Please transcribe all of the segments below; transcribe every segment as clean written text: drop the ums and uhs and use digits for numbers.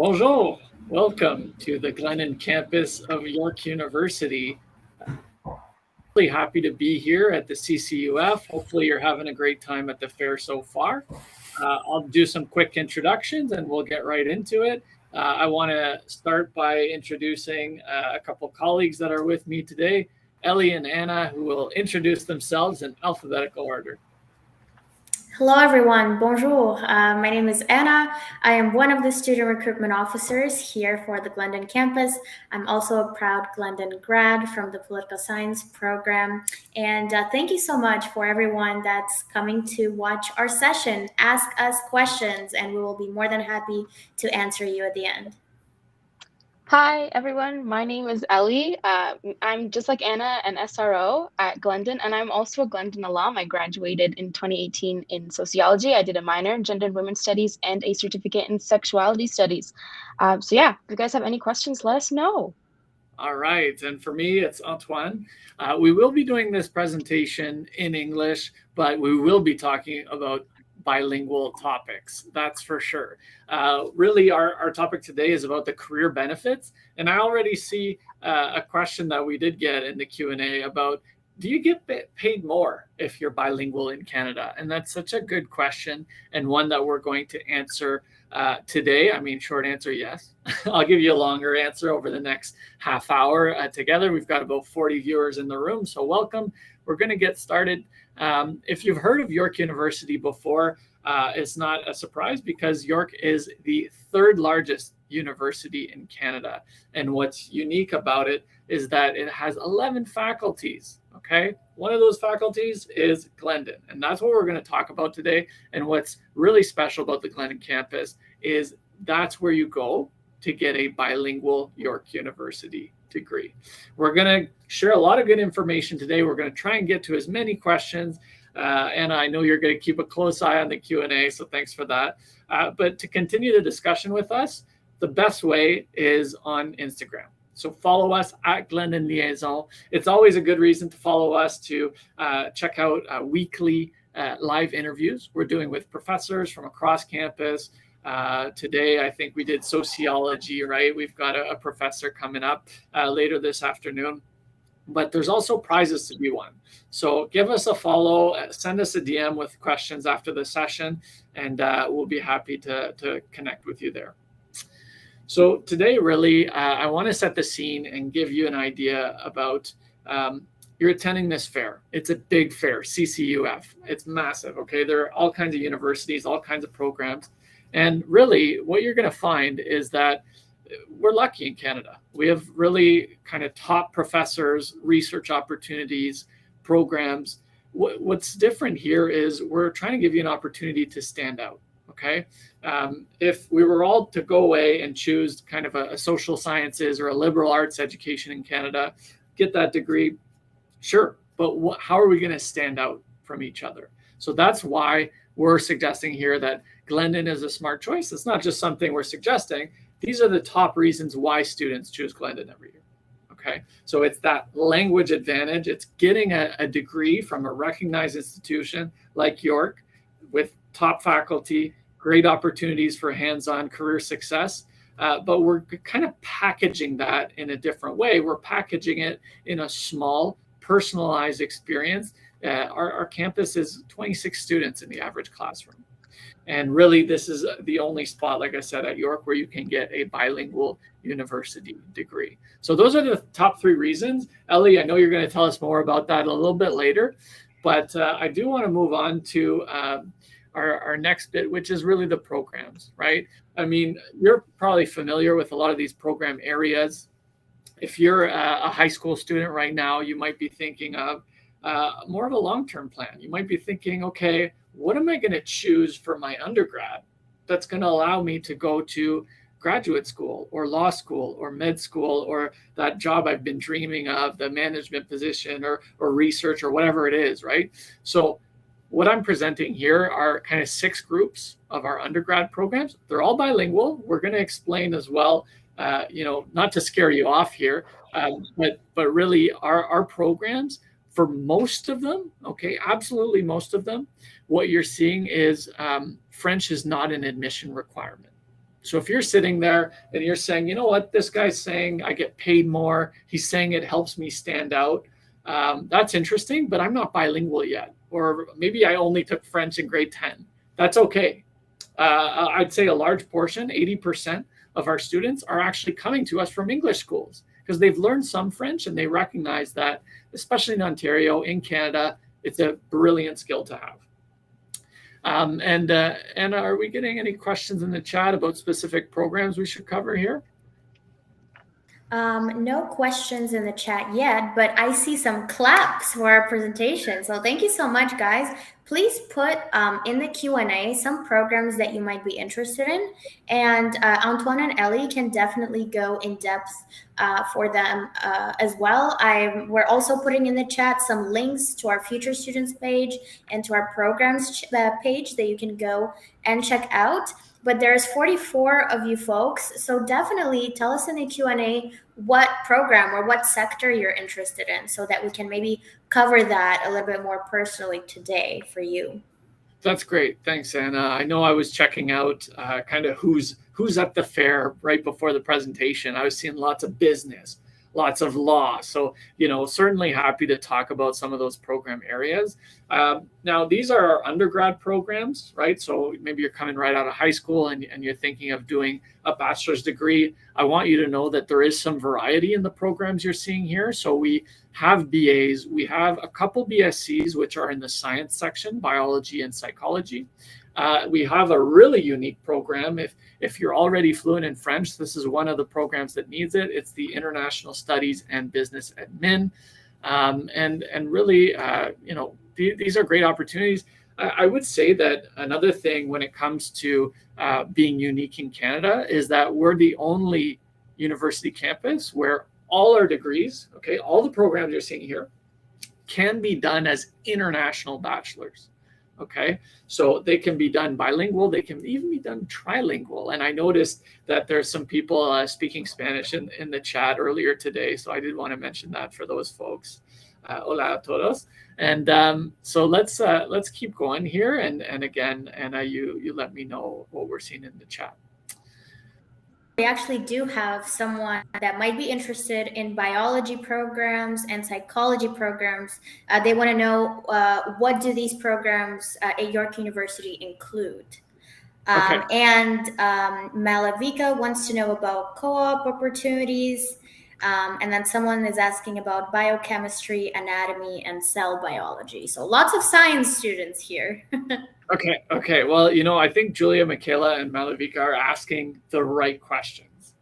Bonjour, welcome to the Glendon campus of York University. Really happy to be here at the CCUF. Hopefully you're having a great time at the fair so far. I'll do some quick introductions and we'll get right into it. I want to start by introducing a couple colleagues that are with me today, Ellie and Anna, who will introduce themselves in alphabetical order. Hello everyone, bonjour. My name is Anna. I am one of the student recruitment officers here for the Glendon campus. I'm also a proud Glendon grad from the political science program. And thank you so much for everyone that's coming to watch our session. Ask us questions and we will be more than happy to answer you at the end. Hi, everyone. My name is Ellie. I'm just like Anna, an SRO at Glendon, and I'm also a Glendon alum. I graduated in 2018 in sociology. I did a minor in gender and women's studies and a certificate in sexuality studies. So yeah, if you guys have any questions, let us know. All right. And for me, it's Antoine. We will be doing this presentation in English, but we will be talking about bilingual topics. That's for sure. Really, our topic today is about the career benefits. And I already see a question that we did get in the Q&A about, do you get paid more if you're bilingual in Canada? And that's such a good question and one that we're going to answer today. I mean, short answer, yes. I'll give you a longer answer over the next half hour together. We've got about 40 viewers in the room, so welcome. We're going to get started. If you've heard of York University before, it's not a surprise because York is the third largest university in Canada. And what's unique about it is that it has 11 faculties. Okay, one of those faculties is Glendon, and that's what we're going to talk about today. And what's really special about the Glendon campus is that's where you go to get a bilingual York University degree. We're going to share a lot of good information today. We're going to try and get to as many questions. And I know you're going to keep a close eye on the Q&A, so thanks for that. But to continue the discussion with us, the best way is on Instagram. So follow us at Glendon Liaison. It's always a good reason to follow us to check out weekly live interviews we're doing with professors from across campus. Today, I think we did sociology, right? We've got a professor coming up later this afternoon. But there's also prizes to be won. So give us a follow, send us a DM with questions after the session, and we'll be happy to connect with you there. So today, really, I want to set the scene and give you an idea about you're attending this fair. It's a big fair, CCUF. It's massive, okay? There are all kinds of universities, all kinds of programs. And really, what you're going to find is that we're lucky in Canada. We have really kind of top professors, research opportunities, programs. What's different here is we're trying to give you an opportunity to stand out. Okay. If we were all to go away and choose kind of a social sciences or a liberal arts education in Canada, get that degree, sure. But how are we going to stand out from each other? So that's why we're suggesting here that Glendon is a smart choice. It's not just something we're suggesting. These are the top reasons why students choose Glendon every year. Okay, so it's that language advantage. It's getting a degree from a recognized institution like York with top faculty, great opportunities for hands-on career success. But we're kind of packaging that in a different way. We're packaging it in a small, personalized experience. Our campus is 26 students in the average classroom. And really, this is the only spot, like I said, at York where you can get a bilingual university degree. So those are the top three reasons. Ellie, I know you're going to tell us more about that a little bit later, but I do want to move on to our next bit, which is really the programs, right? I mean, you're probably familiar with a lot of these program areas. If you're a high school student right now, you might be thinking of more of a long-term plan. You might be thinking, okay, what am I going to choose for my undergrad that's going to allow me to go to graduate school or law school or med school or that job I've been dreaming of, the management position or research or whatever it is, right? So what I'm presenting here are kind of 6 groups of our undergrad programs. They're all bilingual. We're going to explain as well, not to scare you off here, but really our programs, for most of them, okay, absolutely most of them, what you're seeing is French is not an admission requirement. So if you're sitting there and you're saying, you know what, this guy's saying I get paid more, he's saying it helps me stand out, that's interesting, but I'm not bilingual yet. Or maybe I only took French in grade 10. That's okay. I'd say a large portion, 80% of our students are actually coming to us from English schools because they've learned some French and they recognize that, especially in Ontario, in Canada, it's a brilliant skill to have. Anna, are we getting any questions in the chat about specific programs we should cover here? No questions in the chat yet, but I see some claps for our presentation. So thank you so much, guys. Please put in the Q&A some programs that you might be interested in. And Antoine and Ellie can definitely go in depth for them as well. We're also putting in the chat some links to our future students page and to our programs page that you can go and check out. But there's 44 of you folks, so definitely tell us in the Q&A what program or what sector you're interested in so that we can maybe cover that a little bit more personally today for you. That's great. Thanks, Anna. I know I was checking out kind of who's at the fair right before the presentation. I was seeing lots of business, lots of law. So, certainly happy to talk about some of those program areas. Now, these are our undergrad programs, right? So maybe you're coming right out of high school and you're thinking of doing a bachelor's degree. I want you to know that there is some variety in the programs you're seeing here. So we have BAs, we have a couple BScs, which are in the science section, biology and psychology. We have a really unique program. If you're already fluent in French, this is one of the programs that needs it. It's the International Studies and Business Admin. And really, these are great opportunities. I would say that another thing when it comes to being unique in Canada is that we're the only university campus where all our degrees, okay, all the programs you're seeing here can be done as international bachelors. Okay, so they can be done bilingual, they can even be done trilingual. And I noticed that there's some people speaking Spanish in the chat earlier today. So I did want to mention that for those folks. Hola a todos. And so let's keep going here. And again, Anna, you let me know what we're seeing in the chat. We actually do have someone that might be interested in biology programs and psychology programs. They want to know what do these programs at York University include? Okay. And Malavika wants to know about co-op opportunities. And then someone is asking about biochemistry, anatomy, and cell biology. So lots of science students here. Okay. Well, I think Julia, Michaela, and Malavika are asking the right questions.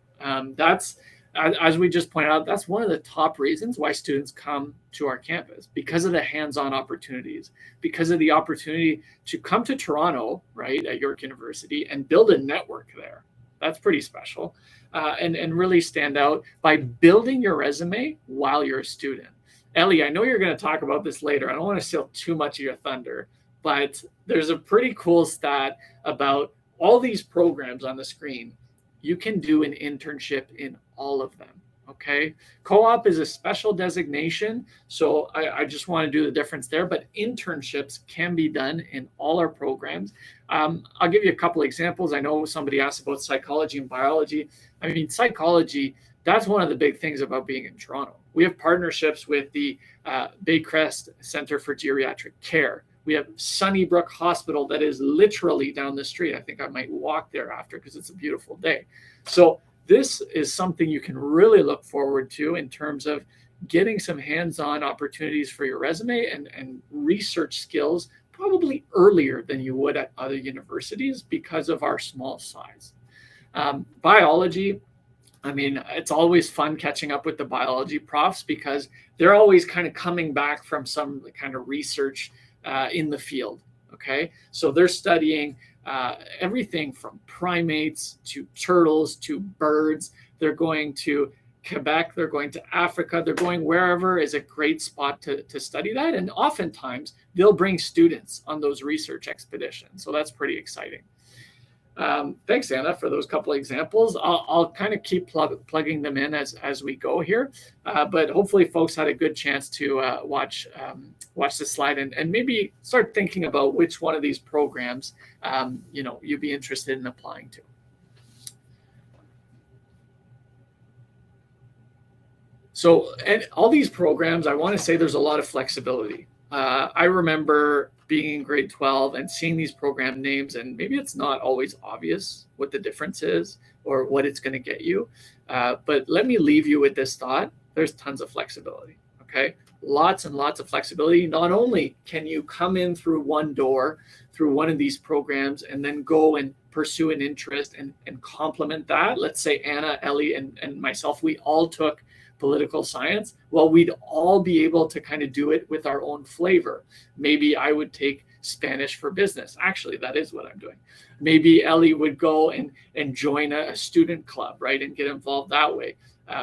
That's, as we just pointed out, that's one of the top reasons why students come to our campus, because of the hands-on opportunities, because of the opportunity to come to Toronto, right, at York University and build a network there. That's pretty special. And really stand out by building your resume while you're a student. Ellie, I know you're going to talk about this later. I don't want to steal too much of your thunder, but there's a pretty cool stat about all these programs on the screen. You can do an internship in all of them, okay? Co-op is a special designation, so I just want to do the difference there, but internships can be done in all our programs. I'll give you a couple examples. I know somebody asked about psychology and biology. I mean, psychology, that's one of the big things about being in Toronto. We have partnerships with the Baycrest Center for Geriatric Care. We have Sunnybrook Hospital that is literally down the street. I think I might walk there after because it's a beautiful day. So this is something you can really look forward to in terms of getting some hands-on opportunities for your resume and research skills probably earlier than you would at other universities because of our small size. Biology, I mean, it's always fun catching up with the biology profs because they're always kind of coming back from some kind of research in the field, okay? So they're studying everything from primates to turtles to birds. They're going to Quebec, they're going to Africa, they're going wherever is a great spot to study that. And oftentimes they'll bring students on those research expeditions. So that's pretty exciting. Thanks, Anna, for those couple of examples. I'll kind of keep plugging them in as we go here, but hopefully folks had a good chance to watch the slide and maybe start thinking about which one of these programs you'd be interested in applying to. So, and all these programs, I want to say there's a lot of flexibility. I remember being in grade 12 and seeing these program names, and maybe it's not always obvious what the difference is or what it's going to get you. But let me leave you with this thought. There's tons of flexibility. Okay. Lots and lots of flexibility. Not only can you come in through one door, through one of these programs, and then go and pursue an interest and complement that. Let's say Anna, Ellie, and myself, we all took political science. Well, we'd all be able to kind of do it with our own flavor. Maybe I would take Spanish for business. Actually, that is what I'm doing. Maybe Ellie would go and join a student club, right, and get involved that way.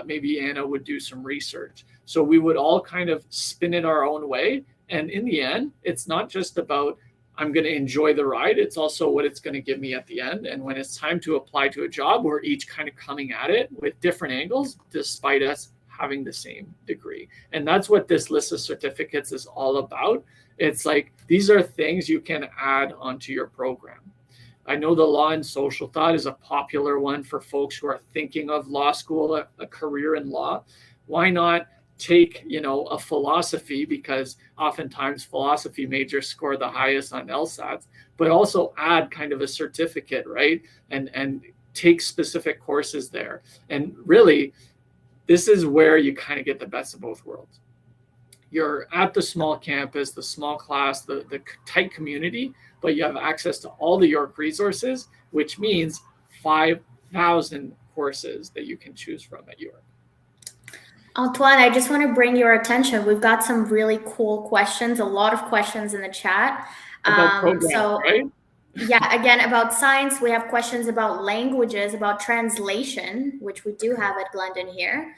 Maybe Anna would do some research. So we would all kind of spin it our own way. And in the end, it's not just about I'm going to enjoy the ride. It's also what it's going to give me at the end. And when it's time to apply to a job, we're each kind of coming at it with different angles, despite us having the same degree. And that's what this list of certificates is all about. It's like, these are things you can add onto your program. I know the law and social thought is a popular one for folks who are thinking of law school, a career in law. Why not take, a philosophy, because oftentimes philosophy majors score the highest on LSATs, but also add kind of a certificate, right? And take specific courses there. And really, this is where you kind of get the best of both worlds. You're at the small campus, the small class, the tight community, but you have access to all the York resources, which means 5,000 courses that you can choose from at York. Antoine, I just want to bring your attention. We've got some really cool questions, a lot of questions in the chat. About programs, right? Yeah, again, about science, we have questions about languages, about translation, which we do have at Glendon here.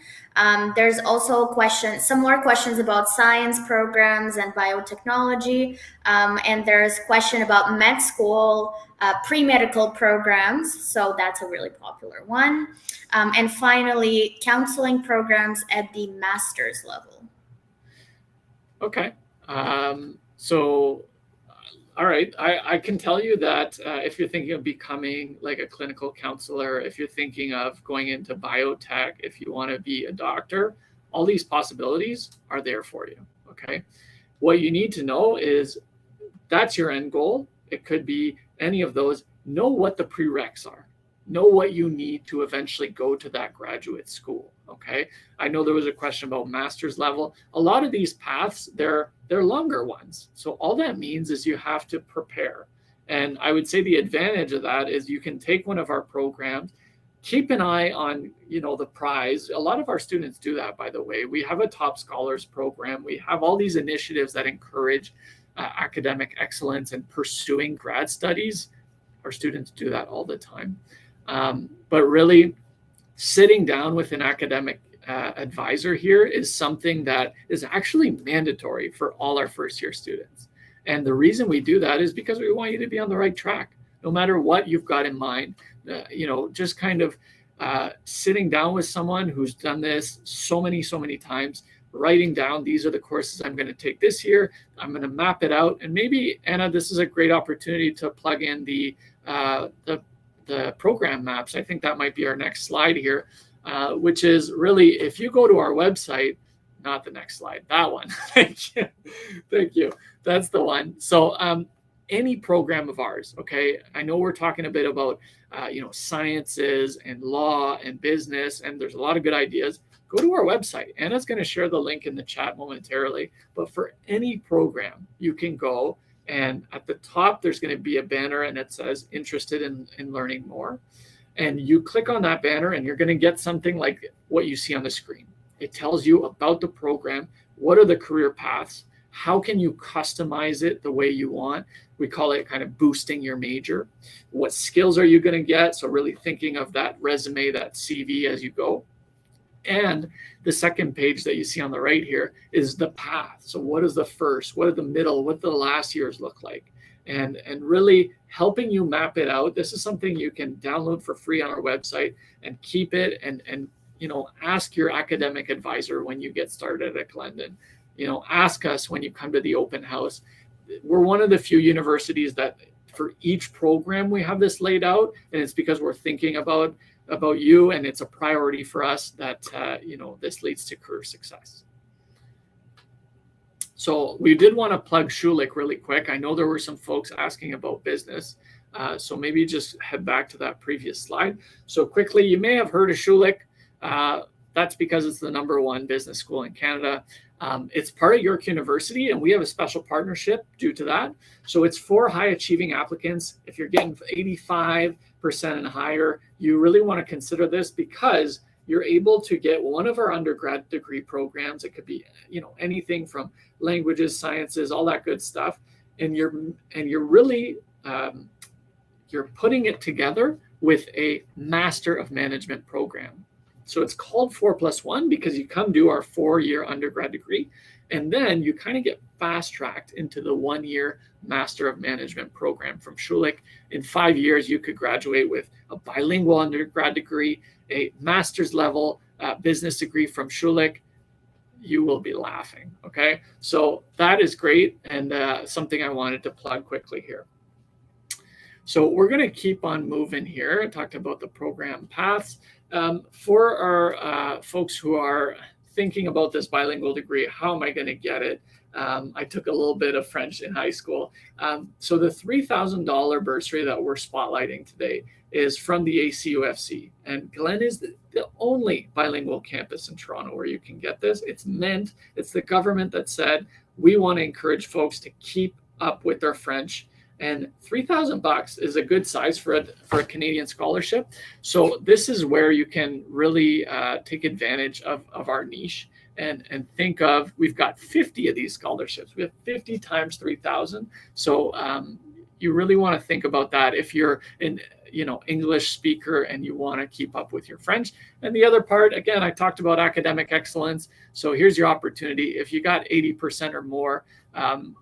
There's also some more questions about science programs and biotechnology. And there's a question about med school, pre-medical programs. So that's a really popular one. And finally, counseling programs at the master's level. Okay. All right, I can tell you that if you're thinking of becoming like a clinical counselor, if you're thinking of going into biotech, if you want to be a doctor, all these possibilities are there for you, okay? What you need to know is that's your end goal. It could be any of those. Know what the prereqs are. Know what you need to eventually go to that graduate school, okay? I know there was a question about master's level. A lot of these paths, they're longer ones. So all that means is you have to prepare. And I would say the advantage of that is you can take one of our programs, keep an eye on, the prize. A lot of our students do that, by the way. We have a top scholars program. We have all these initiatives that encourage academic excellence and pursuing grad studies. Our students do that all the time. But really, sitting down with an academic advisor here is something that is actually mandatory for all our first year students. And the reason we do that is because we want you to be on the right track, no matter what you've got in mind. Just kind of sitting down with someone who's done this so many times, writing down, these are the courses I'm going to take this year. I'm going to map it out. And maybe, Anna, this is a great opportunity to plug in the program maps. I think that might be our next slide here, which is really, if you go to our website, not the next slide, that one. Thank you. That's the one. So any program of ours, okay, I know we're talking a bit about, sciences and law and business, and there's a lot of good ideas. Go to our website. Anna's going to share the link in the chat momentarily. But for any program, you can go, and at the top, there's going to be a banner, and it says interested in learning more. And you click on that banner, and you're going to get something like what you see on the screen. It tells you about the program. What are the career paths? How can you customize it the way you want? We call it kind of boosting your major. What skills are you going to get? So really thinking of that resume, that CV as you go. And the second page that you see on the right here is the path. So what is the first? What are the middle? What do the last years look like? And really helping you map it out. This is something you can download for free on our website and keep it and ask your academic advisor when you get started at Glendon. Ask us when you come to the open house. We're one of the few universities that for each program we have this laid out, and it's because we're thinking about about you, and it's a priority for us that this leads to career success. So we did want to plug Schulich really quick. I know there were some folks asking about business. So maybe just head back to that previous slide. So quickly, you may have heard of Schulich. That's because it's the #1 business school in Canada. It's part of York University, and we have a special partnership due to that. So it's for high achieving applicants. If you're getting 85% and higher, you really want to consider this, because you're able to get one of our undergrad degree programs. It could be, anything from languages, sciences, all that good stuff. And you're really, you're putting it together with a Master of Management program. So it's called 4+1 because you come do our 4-year undergrad degree, and then you kind of get fast-tracked into the 1-year Master of Management program from Schulich. In 5 years, you could graduate with a bilingual undergrad degree, a master's level business degree from Schulich. You will be laughing, okay? So that is great, and something I wanted to plug quickly here. So we're going to keep on moving here. I talked about the program paths. For our folks who are thinking about this bilingual degree, how am I going to get it? I took a little bit of French in high school. So the $3,000 bursary that we're spotlighting today is from the ACUFC. And Glen is the only bilingual campus in Toronto where you can get this. It's the government that said, we want to encourage folks to keep up with their French. And $3,000 is a good size for a Canadian scholarship. So this is where you can really take advantage of our niche and think of, we've got 50 of these scholarships. We have 50 times 3,000. So you really want to think about that if you're an English speaker and you want to keep up with your French. And the other part, again, I talked about academic excellence. So here's your opportunity. If you got 80% or more,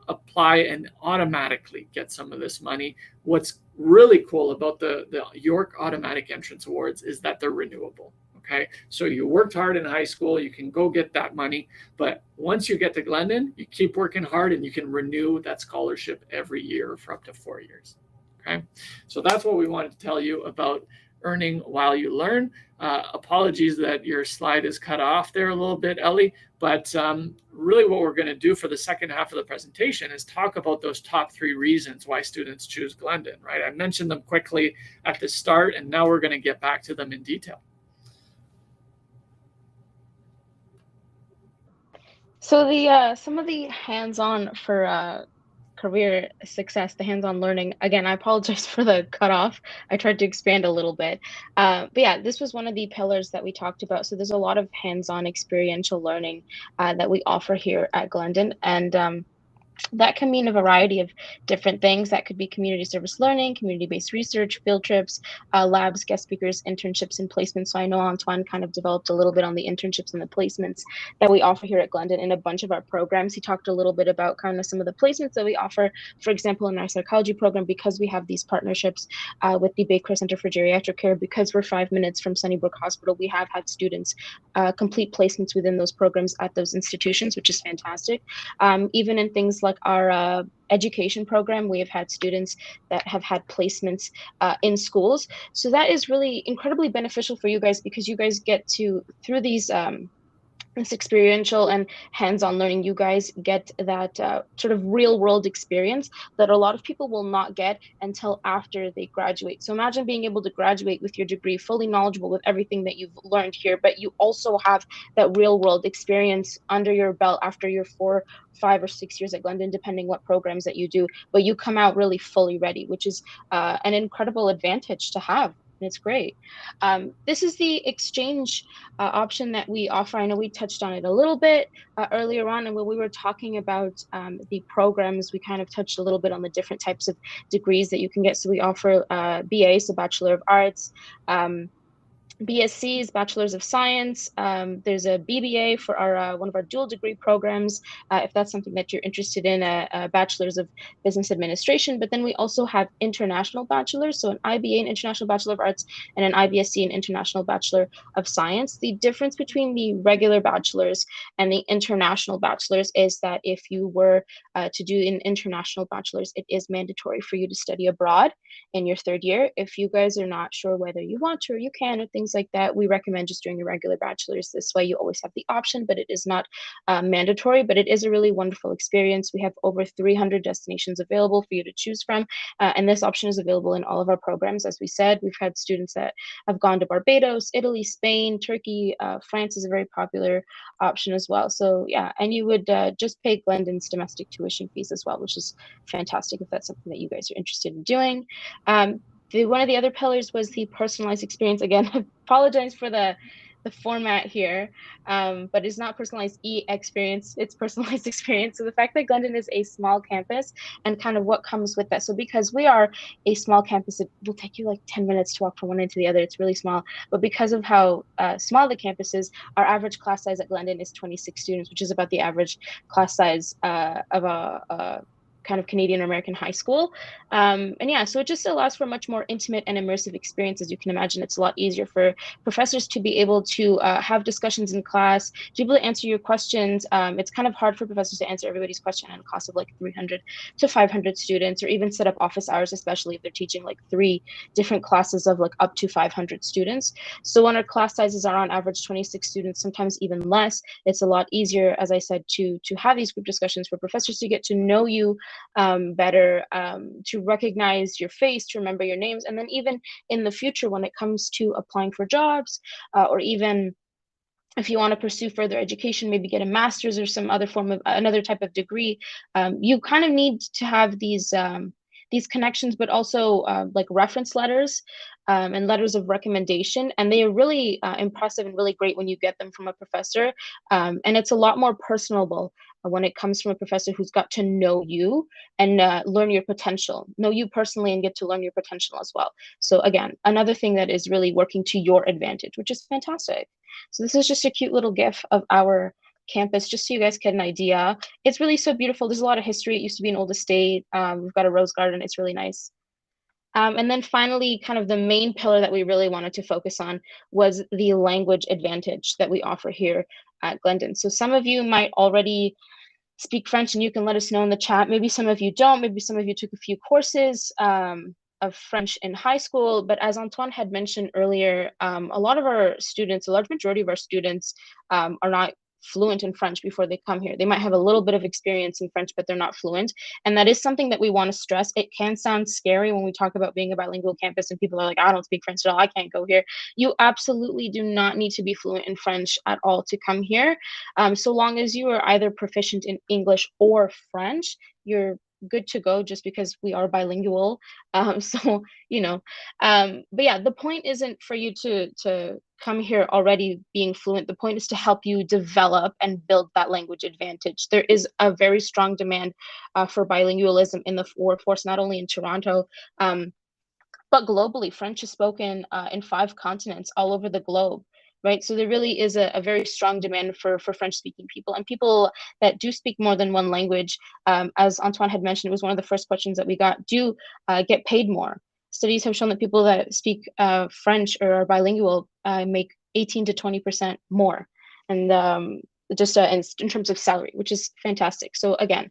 apply and automatically get some of this money. What's really cool about the York Automatic Entrance Awards is that they're renewable. Okay, so you worked hard in high school, you can go get that money, but once you get to Glendon, you keep working hard and you can renew that scholarship every year for up to 4 years. Okay, so that's what we wanted to tell you about earning while you learn. Apologies that your slide is cut off there a little bit, Ellie, but really what we're going to do for the second half of the presentation is talk about those top 3 reasons why students choose Glendon, right? I mentioned them quickly at the start, and now we're going to get back to them in detail. So some of the hands-on for career success, the hands-on learning, again, I apologize for the cutoff. I tried to expand a little bit. But yeah, this was one of the pillars that we talked about. So there's a lot of hands-on experiential learning that we offer here at Glendon. And that can mean a variety of different things. That could be community service learning, community-based research, field trips, labs, guest speakers, internships, and placements. So I know Antoine kind of developed a little bit on the internships and the placements that we offer here at Glendon in a bunch of our programs. He talked a little bit about kind of some of the placements that we offer, for example, in our psychology program, because we have these partnerships with the Baker Center for Geriatric Care, because we're 5 minutes from Sunnybrook Hospital. We have had students complete placements within those programs at those institutions, which is fantastic. Even in things like our education program, we have had students that have had placements in schools. So that is really incredibly beneficial for you guys, because you guys get to, through these this experiential and hands-on learning, you guys get that sort of real-world experience that a lot of people will not get until after they graduate. So imagine being able to graduate with your degree fully knowledgeable with everything that you've learned here, but you also have that real-world experience under your belt after your 4, 5, or 6 years at Glendon, depending what programs that you do, but you come out really fully ready, which is an incredible advantage to have. And it's great. This is the exchange option that we offer. I know we touched on it a little bit earlier on, and when we were talking about the programs, we kind of touched a little bit on the different types of degrees that you can get. So we offer BA, so Bachelor of Arts, BSCs, Bachelors of Science. There's a BBA for our one of our dual degree programs, if that's something that you're interested in, a Bachelors of Business Administration. But then we also have International Bachelors, so an IBA, an International Bachelor of Arts, and an IBSC, an International Bachelor of Science. The difference between the regular bachelors and the international bachelors is that if you were to do an international bachelor's, it is mandatory for you to study abroad in your 3rd year. If you guys are not sure whether you want to or you can or things things like that, we recommend just doing a regular bachelor's. This way you always have the option, but it is not mandatory, but it is a really wonderful experience. We have over 300 destinations available for you to choose from. And this option is available in all of our programs. As we said, we've had students that have gone to Barbados, Italy, Spain, Turkey. France is a very popular option as well. So yeah, and you would just pay Glendon's domestic tuition fees as well, which is fantastic if that's something that you guys are interested in doing. One of the other pillars was the personalized experience. Again, I apologize for the format here, but it's not personalized experience, it's personalized experience. So the fact that Glendon is a small campus and kind of what comes with that. So because we are a small campus, it will take you like 10 minutes to walk from one end to the other. It's really small. But because of how small the campus is, our average class size at Glendon is 26 students, which is about the average class size of a kind of Canadian or American high school. And yeah, so it just allows for a much more intimate and immersive experience. As you can imagine, it's a lot easier for professors to be able to have discussions in class, to be able to answer your questions. It's kind of hard for professors to answer everybody's question at a cost of like 300 to 500 students, or even set up office hours, especially if they're teaching like 3 different classes of like up to 500 students. So when our class sizes are on average 26 students, sometimes even less, it's a lot easier, as I said, to have these group discussions for professors to get to know you better, to recognize your face, to remember your names. And then even in the future, when it comes to applying for jobs, or even if you want to pursue further education, maybe get a master's or some other form of another type of degree, you kind of need to have these connections, but also like reference letters and letters of recommendation. And they are really impressive and really great when you get them from a professor. And it's a lot more personable when it comes from a professor who's got to know you and learn your potential, know you personally and get to learn your potential as well. So again, another thing that is really working to your advantage, which is fantastic. So this is just a cute little GIF of our campus, just so you guys get an idea. It's really so beautiful. There's a lot of history. It used to be an old estate. We've got a rose garden. It's really nice. And then finally, kind of the main pillar that we really wanted to focus on was the language advantage that we offer here at Glendon. So some of you might already speak French, and you can let us know in the chat. Maybe some of you don't. Maybe some of you took a few courses of French in high school. But as Antoine had mentioned earlier, a lot of our students, a large majority of our students are not fluent in French before they come here. They might have a little bit of experience in French, but they're not fluent. And that is something that we want to stress. It can sound scary when we talk about being a bilingual campus and people are like, I don't speak French at all, I can't go here. You absolutely do not need to be fluent in French at all to come here. So long as you are either proficient in English or French, you're good to go, just because we are bilingual. So, you know, but yeah, the point isn't for you to come here already being fluent. The point is to help you develop and build that language advantage. There is a very strong demand for bilingualism in the workforce, not only in Toronto, but globally. French is spoken in 5 continents all over the globe. Right, so there really is a very strong demand for French-speaking people, and people that do speak more than one language. As Antoine had mentioned, it was one of the first questions that we got, do get paid more. Studies have shown that people that speak French or are bilingual make 18 to 20% more, and just in terms of salary, which is fantastic. So again,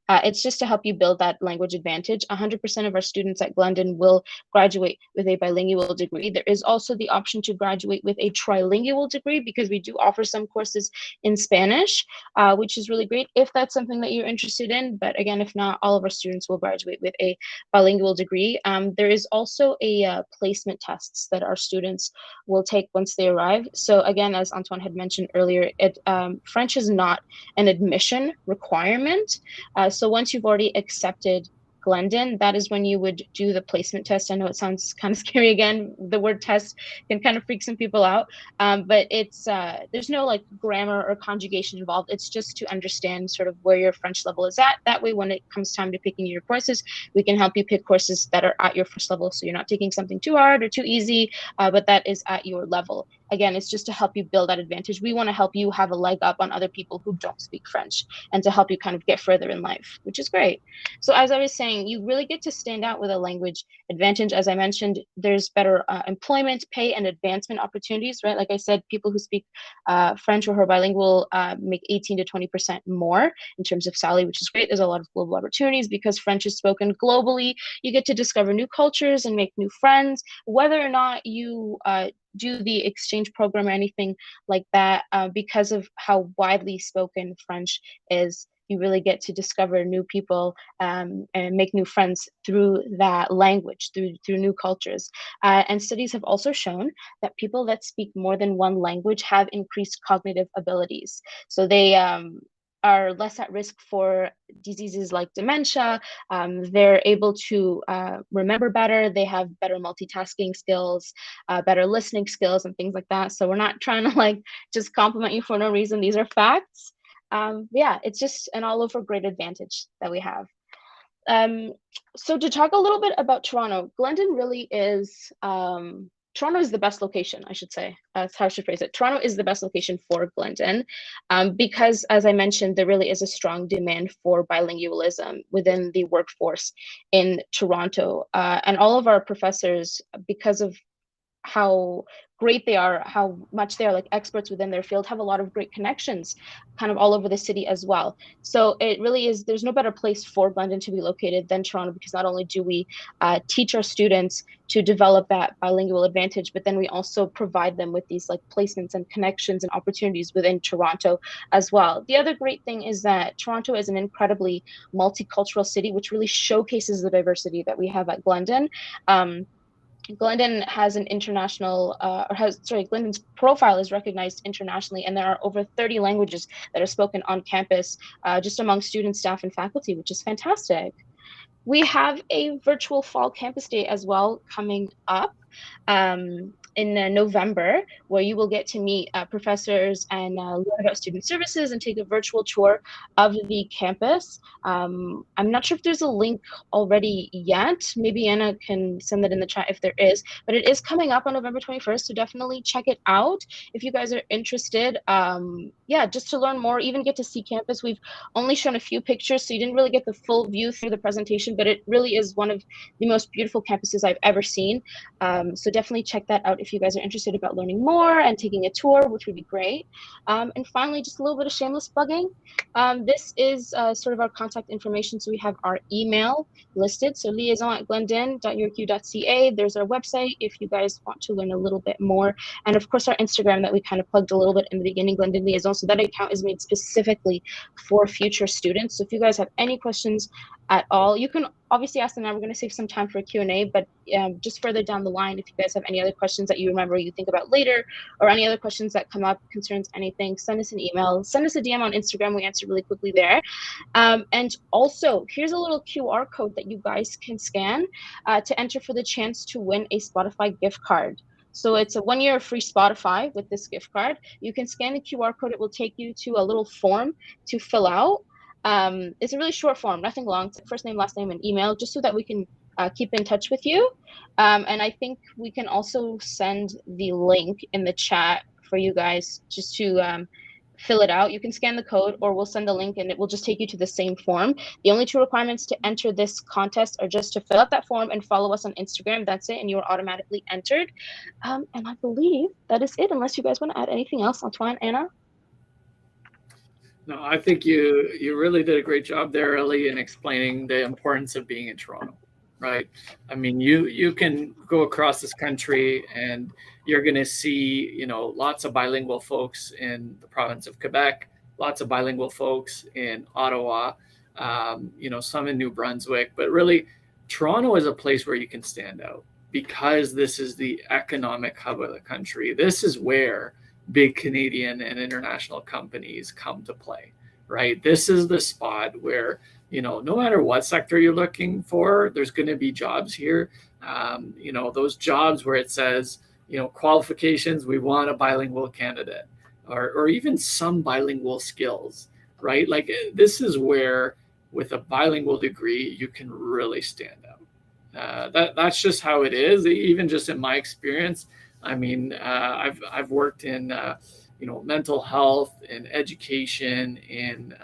it's just to help you build that language advantage. 100% of our students at Glendon will graduate with a bilingual degree. There is also the option to graduate with a trilingual degree, because we do offer some courses in Spanish, which is really great if that's something that you're interested in. But again, if not, all of our students will graduate with a bilingual degree. There is also a placement tests that our students will take once they arrive. So again, as Antoine had mentioned earlier, French is not an admission requirement. So once you've already accepted Glendon, that is when you would do the placement test. I know it sounds kind of scary again. The word test can kind of freak some people out, but it's there's no like grammar or conjugation involved. It's just to understand sort of where your French level is at. That way, when it comes time to picking your courses, we can help you pick courses that are at your French level. So you're not taking something too hard or too easy, but that is at your level. Again, it's just to help you build that advantage. We want to help you have a leg up on other people who don't speak French, and to help you kind of get further in life, which is great. So as I was saying, you really get to stand out with a language advantage. As I mentioned, there's better employment, pay, and advancement opportunities, right? Like I said, people who speak French or who are bilingual make 18 to 20% more in terms of salary, which is great. There's a lot of global opportunities because French is spoken globally. You get to discover new cultures and make new friends, whether or not you do the exchange program or anything like that, because of how widely spoken French is, you really get to discover new people and make new friends through that language, through new cultures. And studies have also shown that people that speak more than one language have increased cognitive abilities. So they are less at risk for diseases like dementia. They're able to remember better. They have better multitasking skills, better listening skills, and things like that. So we're not trying to like just compliment you for no reason. These are facts. Yeah, it's just an all over great advantage that we have. So to talk a little bit about Toronto, Glendon really is, Toronto is the best location, I should say. That's how I should phrase it. Toronto is the best location for Glendon because, as I mentioned, there really is a strong demand for bilingualism within the workforce in Toronto. And all of our professors, because of how great they are, how much they are like experts within their field, have a lot of great connections kind of all over the city as well. So it really is, there's no better place for Glendon to be located than Toronto, because not only do we teach our students to develop that bilingual advantage, but then we also provide them with these like placements and connections and opportunities within Toronto as well. The other great thing is that Toronto is an incredibly multicultural city, which really showcases the diversity that we have at Glendon. Glendon has an international, Glendon's profile is recognized internationally, and there are over 30 languages that are spoken on campus, just among students, staff, and faculty, which is fantastic. We have a virtual fall campus day as well coming up in November, where you will get to meet professors and learn about student services and take a virtual tour of the campus. I'm not sure if there's a link already yet. Maybe Anna can send that in the chat if there is, but it is coming up on November 21st, so definitely check it out if you guys are interested. Yeah, just to learn more, even get to see campus. We've only shown a few pictures, so you didn't really get the full view through the presentation, but it really is one of the most beautiful campuses I've ever seen. So definitely check that out if you guys are interested about learning more and taking a tour, which would be great. And finally, just a little bit of shameless plugging. This is sort of our contact information. So we have our email listed. So liaison@glendon.urq.ca. There's our website if you guys want to learn a little bit more. And of course, our Instagram that we kind of plugged a little bit in the beginning, Glendon Liaison. So that account is made specifically for future students. So if you guys have any questions at all, you can obviously ask them now. We're going to save some time for a Q&A, but just further down the line, if you guys have any other questions that you remember you think about later, or any other questions that come up, concerns, anything, send us an email, send us a DM on Instagram. We answer really quickly there. And also, here's a little QR code that you guys can scan to enter for the chance to win a Spotify gift card. So it's a 1 year free Spotify with this gift card. You can scan the QR code. It will take you to a little form to fill out. It's a really short form, nothing long. It's first name, last name, and email, just so that we can keep in touch with you. And I think we can also send the link in the chat for you guys just to fill it out. You can scan the code, or we'll send the link and it will just take you to the same form. The only two requirements to enter this contest are just to fill out that form and follow us on Instagram. That's it, and you are automatically entered. And I believe that is it, unless you guys want to add anything else. Antoine, Anna? No, I think you really did a great job there, Ellie, in explaining the importance of being in Toronto, right? I mean, you can go across this country and you're going to see, lots of bilingual folks in the province of Quebec, lots of bilingual folks in Ottawa, some in New Brunswick, but really Toronto is a place where you can stand out because this is the economic hub of the country. This is where big Canadian and international companies come to play, right? This is the spot where, no matter what sector you're looking for, there's going to be jobs here. Those jobs where it says, qualifications, we want a bilingual candidate, or even some bilingual skills, right? Like this is where, with a bilingual degree, you can really stand out. That's just how it is. Even just in my experience, I mean, I've worked in, mental health, in education, in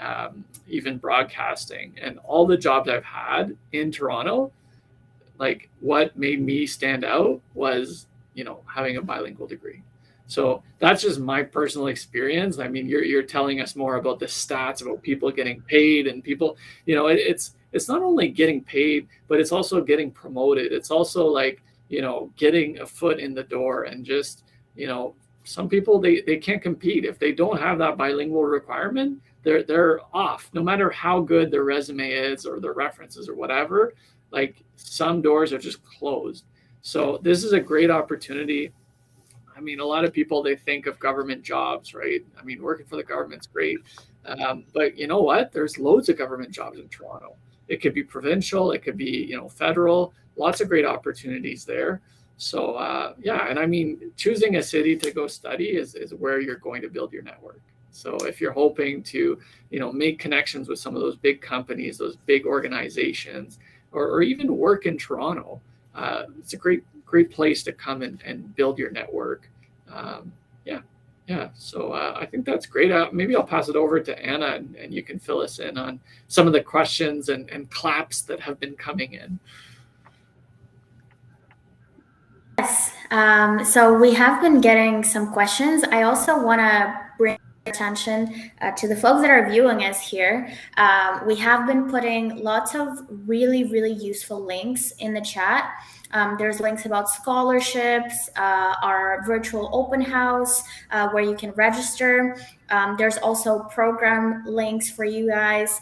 even broadcasting, and all the jobs I've had in Toronto, like what made me stand out was, having a bilingual degree. So that's just my personal experience. I mean, you're telling us more about the stats about people getting paid and people, it's not only getting paid, but it's also getting promoted. It's also like, getting a foot in the door and just some people they can't compete if they don't have that bilingual requirement. They're off, no matter how good their resume is or their references or whatever. Like, some doors are just closed. So this is a great opportunity. I mean, a lot of people, they think of government jobs, right? I mean, working for the government's great. But you know what? There's loads of government jobs in Toronto. It could be provincial, it could be, federal, lots of great opportunities there. So, yeah, and I mean, choosing a city to go study is where you're going to build your network. So if you're hoping to, make connections with some of those big companies, those big organizations, or even work in Toronto, it's a great place to come and build your network. Yeah. So I think that's great. Maybe I'll pass it over to Anna, and you can fill us in on some of the questions and claps that have been coming in. Yes. So we have been getting some questions. I also want to bring attention to the folks that are viewing us here. We have been putting lots of really, really useful links in the chat. There's links about scholarships, our virtual open house, where you can register. There's also program links for you guys.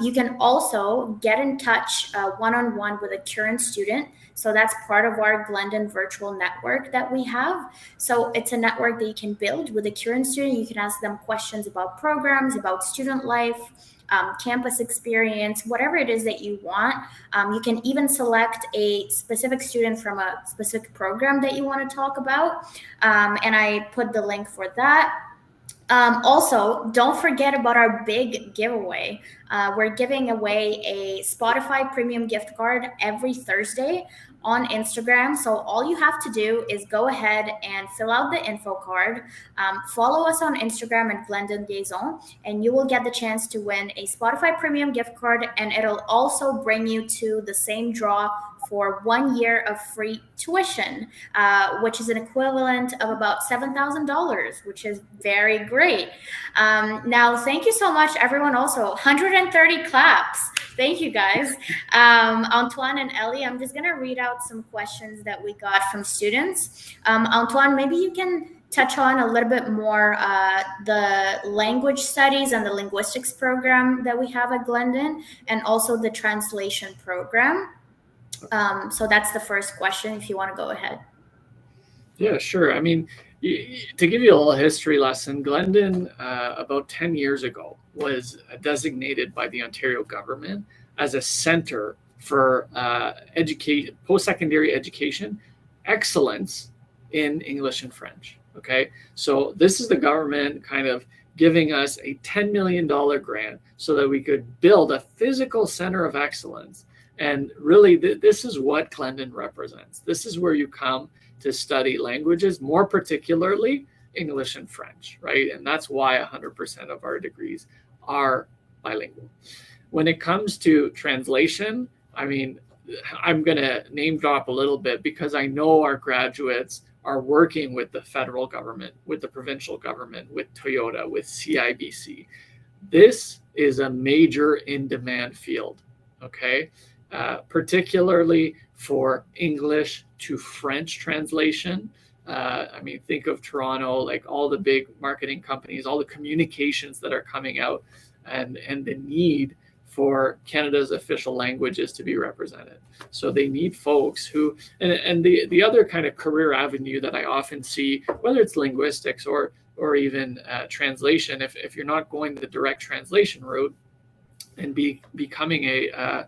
You can also get in touch one-on-one with a current student. So that's part of our Glendon Virtual Network that we have. So it's a network that you can build with a current student. You can ask them questions about programs, about student life, campus experience, whatever it is that you want. You can even select a specific student from a specific program that you want to talk about. And I put the link for that. Also, don't forget about our big giveaway. We're giving away a Spotify premium gift card every Thursday on Instagram. So all you have to do is go ahead and fill out the info card, follow us on Instagram at Glendon Liaison, and you will get the chance to win a Spotify premium gift card. And it'll also bring you to the same draw for 1 year of free tuition, which is an equivalent of about $7,000, which is very great. Now, thank you so much, everyone. Also, 130 claps. Thank you, guys. Antoine and Ellie, I'm just going to read out some questions that we got from students. Antoine, maybe you can touch on a little bit more the language studies and the linguistics program that we have at Glendon, and also the translation program. So that's the first question, if you want to go ahead. Yeah, sure. I mean, to give you a little history lesson, Glendon, about 10 years ago, was designated by the Ontario government as a center for post-secondary education excellence in English and French. Okay, so this is the government kind of giving us a $10 million grant so that we could build a physical center of excellence. And really, this is what Glendon represents. This is where you come to study languages, more particularly English and French, right? And that's why 100% of our degrees are bilingual. When it comes to translation, I mean, I'm going to name drop a little bit because I know our graduates are working with the federal government, with the provincial government, with Toyota, with CIBC. This is a major in-demand field, okay? Particularly for English to French translation. I mean, think of Toronto, like all the big marketing companies, all the communications that are coming out, and the need for Canada's official languages to be represented. So they need folks who, and the other kind of career avenue that I often see, whether it's linguistics or even translation, if you're not going the direct translation route and becoming a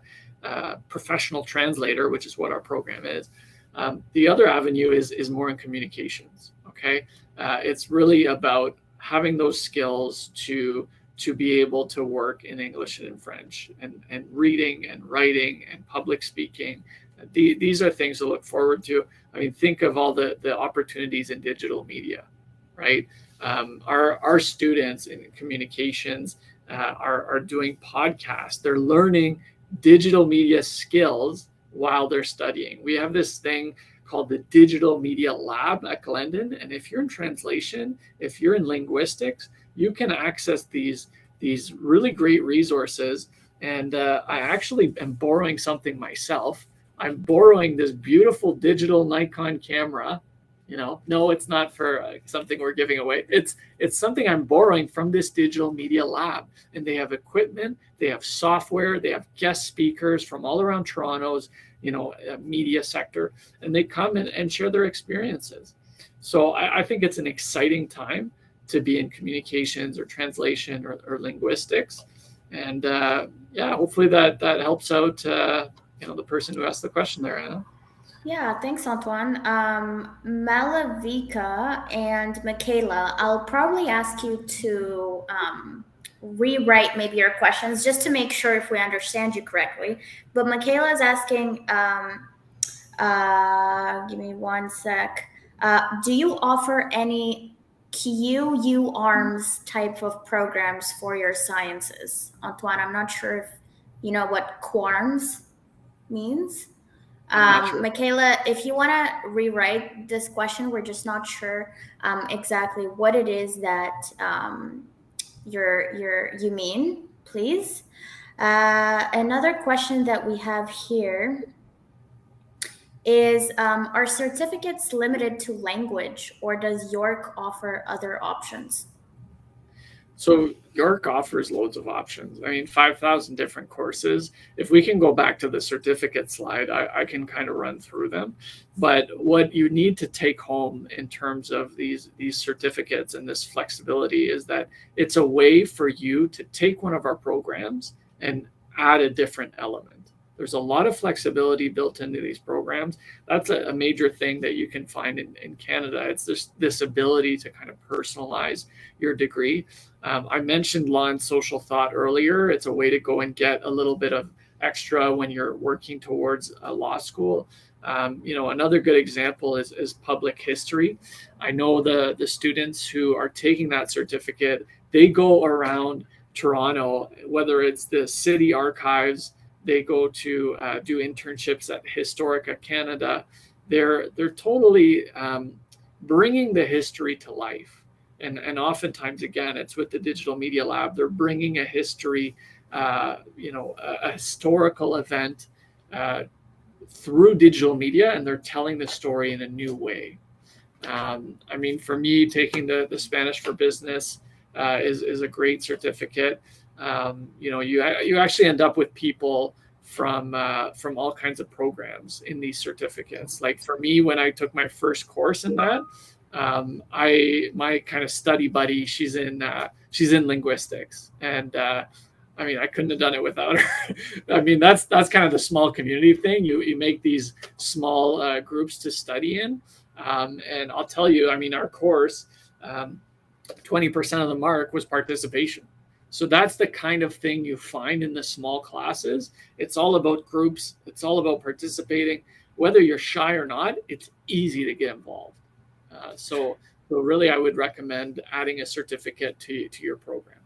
professional translator, which is what our program is. The other avenue is more in communications. Okay, it's really about having those skills to be able to work in English and in French, and reading and writing and public speaking. These are things to look forward to. I mean, think of all the opportunities in digital media, right? Our students in communications are doing podcasts. They're learning digital media skills while they're studying. We have this thing called the Digital Media Lab at Glendon, and if you're in translation, if you're in linguistics, you can access these really great resources. And I actually am borrowing something myself. I'm borrowing this beautiful digital Nikon camera No, it's not for something we're giving away. It's something I'm borrowing from this digital media lab, and they have equipment, they have software, they have guest speakers from all around Toronto's media sector, and they come and share their experiences. So I think it's an exciting time to be in communications or translation or linguistics, and hopefully that helps out the person who asked the question there, Anna. Yeah, thanks, Antoine. Malavika and Michaela, I'll probably ask you to rewrite maybe your questions just to make sure if we understand you correctly. But Michaela is asking, give me one sec. Do you offer any QU arms type of programs for your sciences? Antoine, I'm not sure if you know what QARMS means. Sure. Michaela, if you want to rewrite this question, we're just not sure exactly what it is that you mean, please. Another question that we have here is, are certificates limited to language, or does York offer other options? So York offers loads of options. 5,000 different courses. If we can go back to the certificate slide, I can kind of run through them. But what you need to take home in terms of these certificates and this flexibility is that it's a way for you to take one of our programs and add a different element. There's a lot of flexibility built into these programs. That's a major thing that you can find in Canada. It's this ability to kind of personalize your degree. I mentioned law and social thought earlier. It's a way to go and get a little bit of extra when you're working towards a law school. Another good example is public history. I know the students who are taking that certificate, they go around Toronto, whether it's the city archives, they go to do internships at Historica Canada. They're totally bringing the history to life. And oftentimes, again, it's with the Digital Media Lab. They're bringing a history, a historical event through digital media, and they're telling the story in a new way. For me, taking the Spanish for Business is a great certificate. You actually end up with people from all kinds of programs in these certificates. Like for me, when I took my first course in that, my kind of study buddy, she's in linguistics, and I couldn't have done it without her. That's kind of the small community thing. You make these small groups to study in, and I'll tell you, our course, 20% of the mark was participation. So that's the kind of thing you find in the small classes. It's all about groups. It's all about participating. Whether you're shy or not, it's easy to get involved. So really, I would recommend adding a certificate to your program.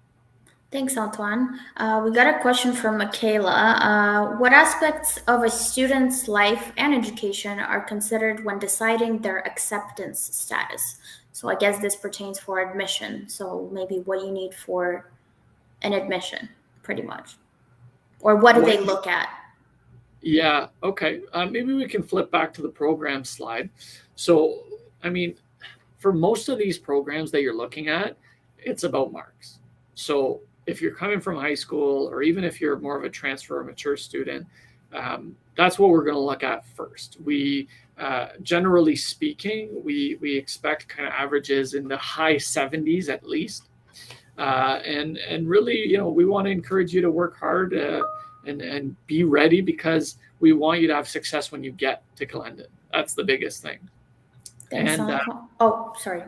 Thanks, Antoine. We got a question from Michaela. What aspects of a student's life and education are considered when deciding their acceptance status? So I guess this pertains for admission. So maybe what you need for an admission, pretty much. Or what do they look at? Yeah, okay. Maybe we can flip back to the program slide. So, for most of these programs that you're looking at, it's about marks. So if you're coming from high school, or even if you're more of a transfer or mature student, that's what we're going to look at first. We, generally speaking, we expect kind of averages in the high 70s at least. And really, we want to encourage you to work hard and be ready, because we want you to have success when you get to Glendon. That's the biggest thing. Thanks, sorry.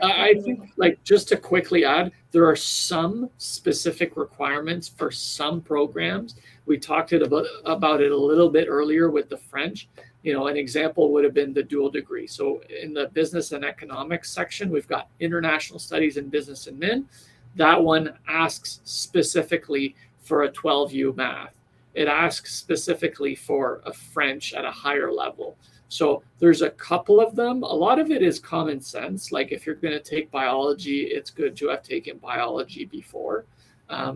I think, just to quickly add, there are some specific requirements for some programs. We talked about it a little bit earlier with the French. An example would have been the dual degree. So in the business and economics section, we've got international studies in business and min. That one asks specifically for a 12U math. It asks specifically for a French at a higher level. So there's a couple of them. A lot of it is common sense. Like if you're going to take biology, it's good to have taken biology before.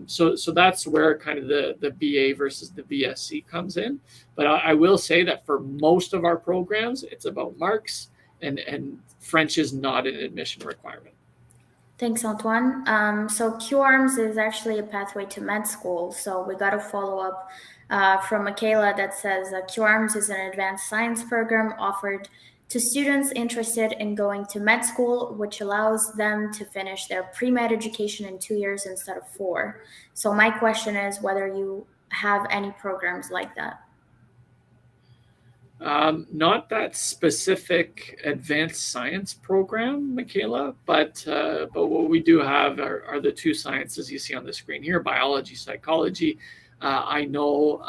So that's where kind of the BA versus the BSc comes in. But I will say that for most of our programs, it's about marks, and French is not an admission requirement. Thanks, Antoine. So QArms is actually a pathway to med school. So we got a follow-up from Michaela that says QArms is an advanced science program offered to students interested in going to med school, which allows them to finish their pre-med education in 2 years instead of 4. So my question is whether you have any programs like that. Not that specific advanced science program, Michaela, but what we do have are the 2 sciences you see on the screen here: biology, psychology. I know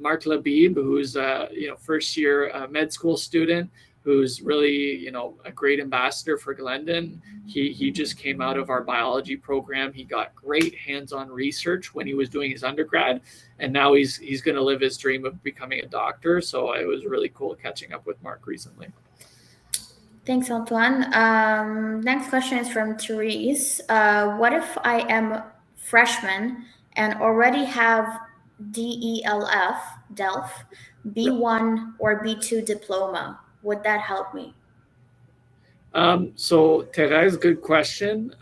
Mark Labib, who's a first year med school student, who's really a great ambassador for Glendon. He just came out of our biology program. He got great hands-on research when he was doing his undergrad, and now he's going to live his dream of becoming a doctor. So it was really cool catching up with Mark recently. Thanks, Antoine. Next question is from Therese. What if I am freshman and already have DELF, B1 or B2 diploma? Would that help me? So Therese, good question.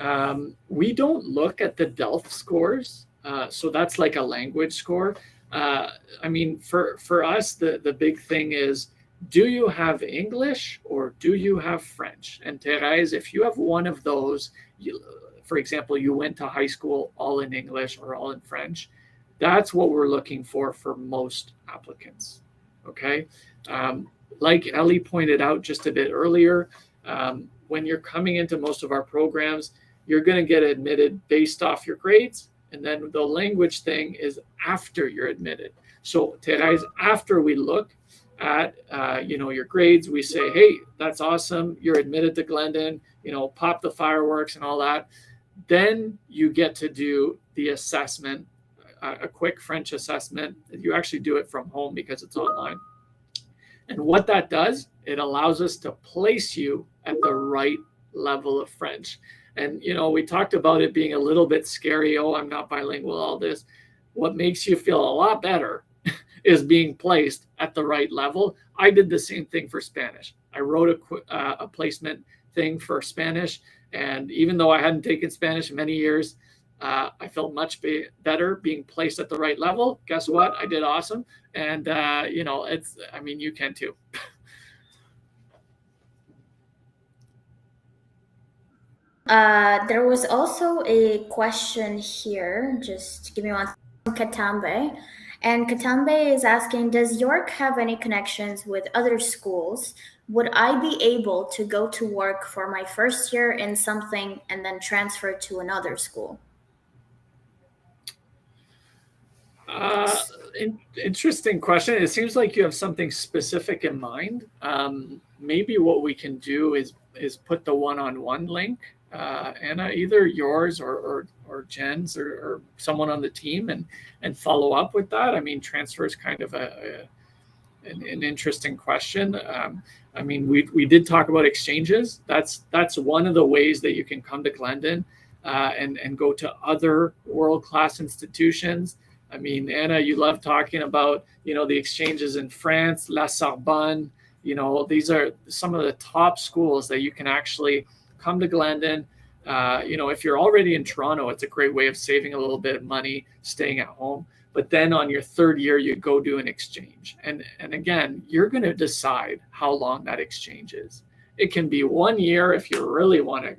We don't look at the DELF scores. So that's like a language score. I mean, for us, the big thing is, do you have English or do you have French? And Therese, if you have one of those, for example, you went to high school all in English or all in French, that's what we're looking for most applicants. Okay. Like Ellie pointed out just a bit earlier, when you're coming into most of our programs, you're going to get admitted based off your grades. And then the language thing is after you're admitted. So Therese, after we look at your grades, we say, hey, that's awesome, you're admitted to Glendon, pop the fireworks and all that. Then you get to do the assessment, a quick French assessment. You actually do it from home because it's online. And what that does, it allows us to place you at the right level of French. And, we talked about it being a little bit scary. Oh, I'm not bilingual, all this. What makes you feel a lot better is being placed at the right level. I did the same thing for Spanish. I wrote a placement thing for Spanish. And even though I hadn't taken Spanish in many years, I felt much better being placed at the right level. Guess what? I did awesome. And, you can too. There was also a question here. Just give me one second. Katambe. And Katambe is asking, does York have any connections with other schools? Would I be able to go to work for my first year in something and then transfer to another school? Interesting question. It seems like you have something specific in mind. Maybe what we can do is put the one-on-one link, Anna, either yours or Jen's or someone on the team, and follow up with that. I mean, transfer is kind of an interesting question. We did talk about exchanges. That's one of the ways that you can come to Glendon and go to other world-class institutions. I mean, Anna, you love talking about, the exchanges in France, La Sorbonne. These are some of the top schools that you can actually come to Glendon. If you're already in Toronto, it's a great way of saving a little bit of money, staying at home. But then on your third year, you go do an exchange. And again, you're going to decide how long that exchange is. It can be 1 year if you really want to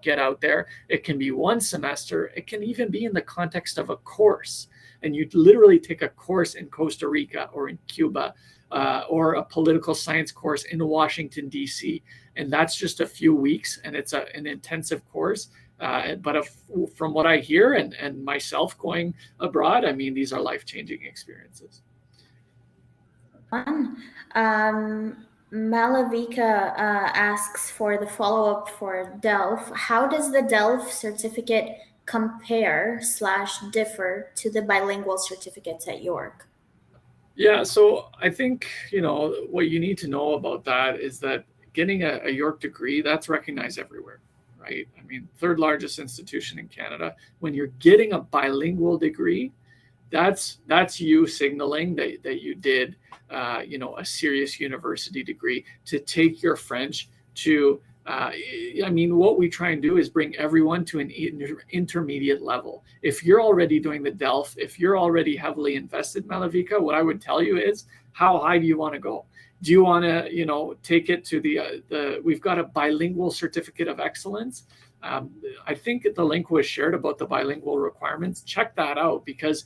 get out there. It can be 1 semester. It can even be in the context of a course. And you literally take a course in Costa Rica or in Cuba or a political science course in Washington, D.C. And that's just a few weeks. And it's an intensive course. But from what I hear and myself going abroad, these are life-changing experiences. Fun. Malavika asks for the follow-up for DELF. How does the DELF certificate compare/differ to the bilingual certificates at York? Yeah, so I think, what you need to know about that is that getting a York degree, that's recognized everywhere, right? Third largest institution in Canada. When you're getting a bilingual degree, that's you signaling that you did a serious university degree to take your French to what we try and do is bring everyone to an intermediate level. If you're already doing the DELF, if you're already heavily invested, Malavika, what I would tell you is, how high do you want to go? Do you want to, take it to we've got a bilingual certificate of excellence. I think the link was shared about the bilingual requirements. Check that out, because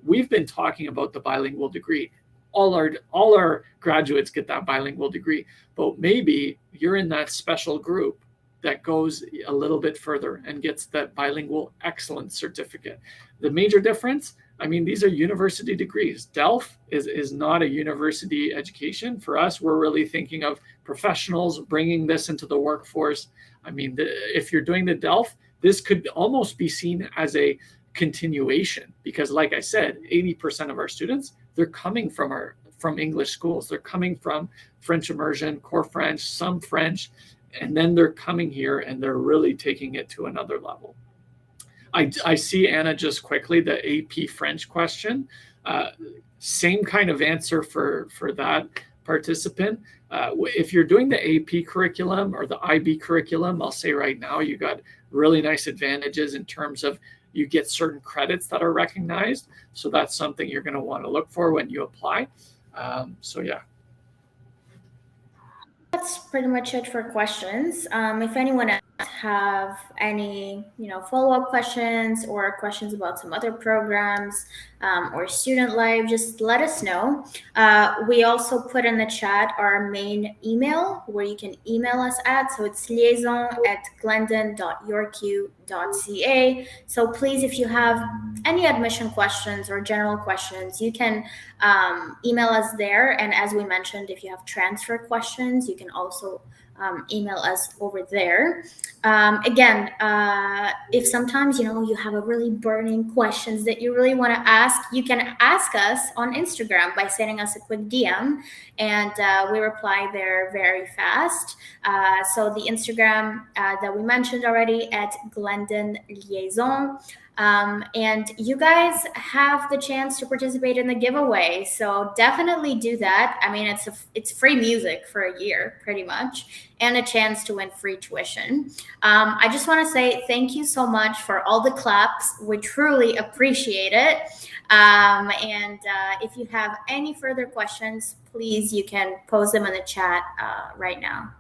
we've been talking about the bilingual degree. All our graduates get that bilingual degree, but maybe you're in that special group that goes a little bit further and gets that bilingual excellence certificate. The major difference, these are university degrees. DELF is not a university education. For us, we're really thinking of professionals bringing this into the workforce. If you're doing the DELF, this could almost be seen as a continuation, because like I said, 80% of our students, they're coming from English schools. They're coming from French immersion, core French, some French, and then they're coming here and they're really taking it to another level. I see, Anna, just quickly, the AP French question. Same kind of answer for that participant. If you're doing the AP curriculum or the IB curriculum, I'll say right now, you got really nice advantages in terms of you get certain credits that are recognized. So that's something you're going to want to look for when you apply. Yeah. That's pretty much it for questions. If anyone else have any, follow-up questions or questions about some other programs or student life, just let us know. We also put in the chat our main email where you can email us at. So it's liaison@glendon.yorku.ca. So please, if you have any admission questions or general questions, you can email us there. And as we mentioned, if you have transfer questions, you can also email us over there. Again, if sometimes you have a really burning questions that you really want to ask, you can ask us on Instagram by sending us a quick DM, and we reply there very fast. So the Instagram that we mentioned already, at Glendon Liaison. And you guys have the chance to participate in the giveaway, so definitely do that. It's free music for a year, pretty much, and a chance to win free tuition. I just want to say thank you so much for all the claps. We truly appreciate it. And if you have any further questions, please, you can post them in the chat right now.